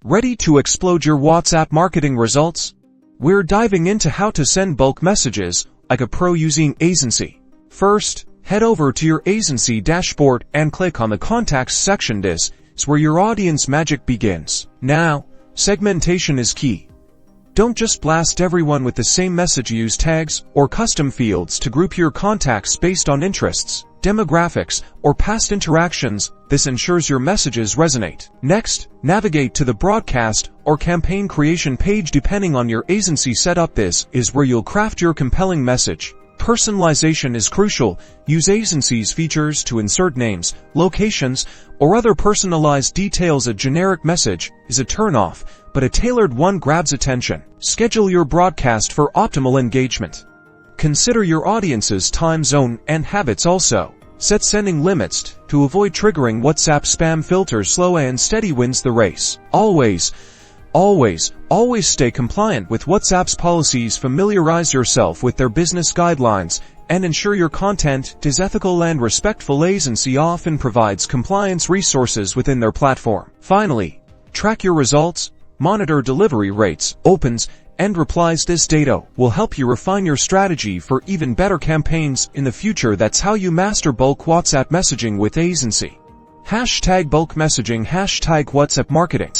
Ready to explode your WhatsApp marketing results? We're diving into how to send bulk messages like a pro using Aisensy. First, head over to your Aisensy dashboard and click on the Contacts section. This is where your audience magic begins. Now, segmentation is key. Don't just blast everyone with the same message. Use tags or custom fields to group your contacts based on interests, demographics, or past interactions. This ensures your messages resonate. Next, navigate to the broadcast or campaign creation page. Depending on your Aisensy setup, this is where you'll craft your compelling message. Personalization is crucial. Use Aisensy's features to insert names, locations, or other personalized details. A generic message is a turn-off, but a tailored one grabs attention. Schedule your broadcast for optimal engagement. Consider your audience's time zone and habits also. Set sending limits to avoid triggering WhatsApp spam filters. Slow and steady wins the race. Always stay compliant with WhatsApp's policies. Familiarize yourself with their business guidelines and ensure your content is ethical and respectful. Aisensy often provides compliance resources within their platform. Finally, track your results, monitor delivery rates, opens, and replies. This data will help you refine your strategy for even better campaigns in the future. That's how you master bulk WhatsApp messaging with Aisensy. #bulk messaging #WhatsApp marketing.